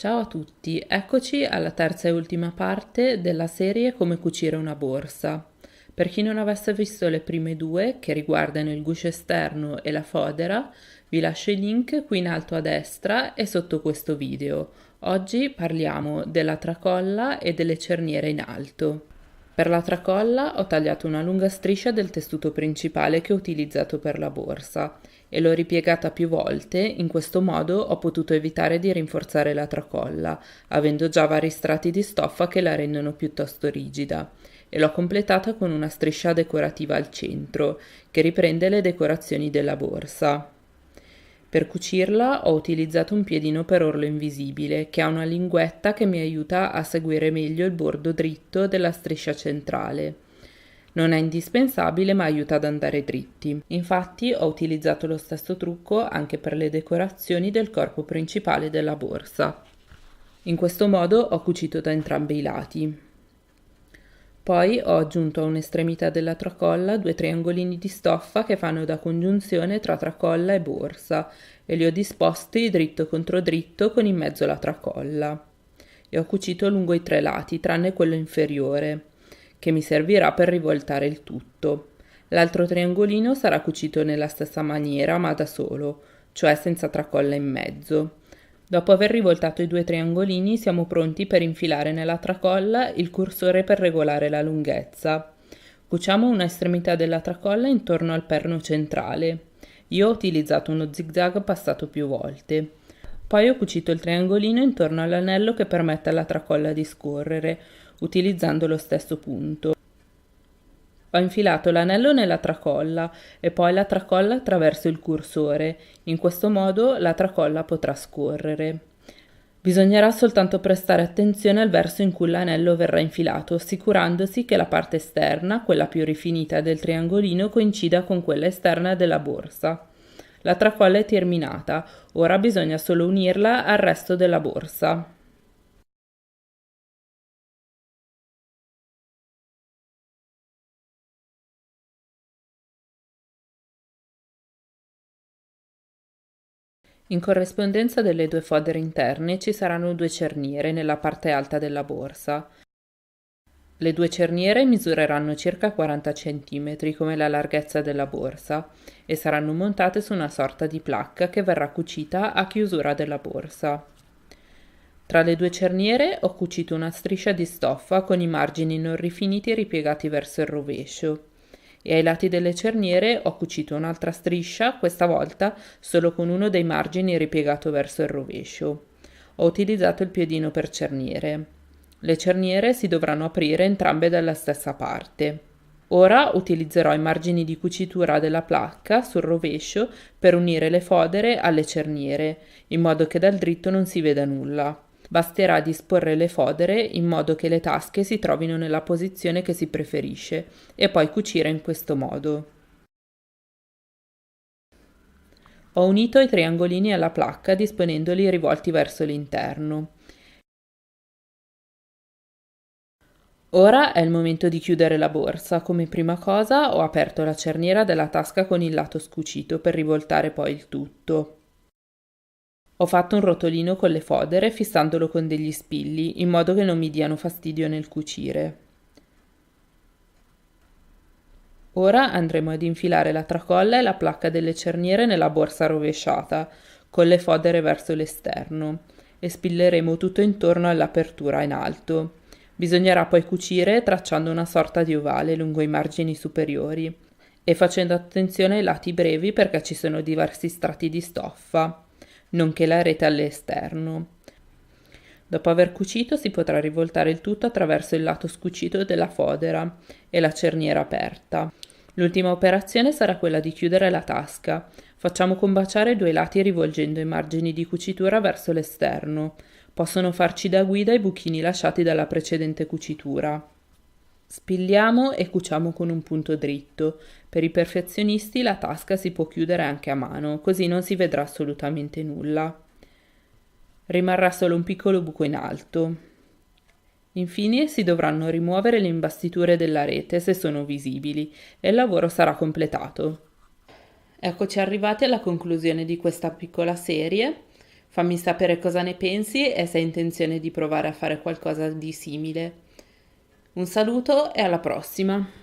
Ciao a tutti, eccoci alla terza e ultima parte della serie Come cucire una borsa. Per chi non avesse visto le prime due, che riguardano il guscio esterno e la fodera, vi lascio i link qui in alto a destra e sotto questo video. Oggi parliamo della tracolla e delle cerniere in alto. Per la tracolla ho tagliato una lunga striscia del tessuto principale che ho utilizzato per la borsa e l'ho ripiegata più volte, in questo modo ho potuto evitare di rinforzare la tracolla, avendo già vari strati di stoffa che la rendono piuttosto rigida, e l'ho completata con una striscia decorativa al centro, che riprende le decorazioni della borsa. Per cucirla ho utilizzato un piedino per orlo invisibile che ha una linguetta che mi aiuta a seguire meglio il bordo dritto della striscia centrale. Non è indispensabile ma aiuta ad andare dritti. Infatti ho utilizzato lo stesso trucco anche per le decorazioni del corpo principale della borsa. In questo modo ho cucito da entrambi i lati. Poi ho aggiunto a un'estremità della tracolla due triangolini di stoffa che fanno da congiunzione tra tracolla e borsa e li ho disposti dritto contro dritto con in mezzo la tracolla. E ho cucito lungo i tre lati, tranne quello inferiore, che mi servirà per rivoltare il tutto. L'altro triangolino sarà cucito nella stessa maniera, ma da solo, cioè senza tracolla in mezzo. Dopo aver rivoltato i due triangolini siamo pronti per infilare nella tracolla il cursore per regolare la lunghezza. Cuciamo una estremità della tracolla intorno al perno centrale. Io ho utilizzato uno zigzag passato più volte. Poi ho cucito il triangolino intorno all'anello che permette alla tracolla di scorrere, utilizzando lo stesso punto. Ho infilato l'anello nella tracolla e poi la tracolla attraverso il cursore. In questo modo la tracolla potrà scorrere. Bisognerà soltanto prestare attenzione al verso in cui l'anello verrà infilato, assicurandosi che la parte esterna, quella più rifinita del triangolino, coincida con quella esterna della borsa. La tracolla è terminata, ora bisogna solo unirla al resto della borsa. In corrispondenza delle due fodere interne ci saranno due cerniere nella parte alta della borsa. Le due cerniere misureranno circa 40 cm come la larghezza della borsa e saranno montate su una sorta di placca che verrà cucita a chiusura della borsa. Tra le due cerniere ho cucito una striscia di stoffa con i margini non rifiniti ripiegati verso il rovescio e ai lati delle cerniere ho cucito un'altra striscia, questa volta solo con uno dei margini ripiegato verso il rovescio. Ho utilizzato il piedino per cerniere. Le cerniere si dovranno aprire entrambe dalla stessa parte. Ora utilizzerò i margini di cucitura della placca sul rovescio per unire le fodere alle cerniere, in modo che dal dritto non si veda nulla. Basterà disporre le fodere in modo che le tasche si trovino nella posizione che si preferisce e poi cucire in questo modo. Ho unito i triangolini alla placca disponendoli rivolti verso l'interno. Ora è il momento di chiudere la borsa. Come prima cosa ho aperto la cerniera della tasca con il lato scucito per rivoltare poi il tutto. Ho fatto un rotolino con le fodere fissandolo con degli spilli in modo che non mi diano fastidio nel cucire. Ora andremo ad infilare la tracolla e la placca delle cerniere nella borsa rovesciata, con le fodere verso l'esterno, e spilleremo tutto intorno all'apertura in alto. Bisognerà poi cucire tracciando una sorta di ovale lungo i margini superiori e facendo attenzione ai lati brevi perché ci sono diversi strati di stoffa, nonché la rete all'esterno. Dopo aver cucito si potrà rivoltare il tutto attraverso il lato scucito della fodera e la cerniera aperta. L'ultima operazione sarà quella di chiudere la tasca. Facciamo combaciare i due lati rivolgendo i margini di cucitura verso l'esterno. Possono farci da guida i buchini lasciati dalla precedente cucitura. Spilliamo e cuciamo con un punto dritto. Per i perfezionisti la tasca si può chiudere anche a mano, così non si vedrà assolutamente nulla. Rimarrà solo un piccolo buco in alto. Infine si dovranno rimuovere le imbastiture della rete se sono visibili e il lavoro sarà completato. Eccoci arrivati alla conclusione di questa piccola serie. Fammi sapere cosa ne pensi e se hai intenzione di provare a fare qualcosa di simile. Un saluto e alla prossima!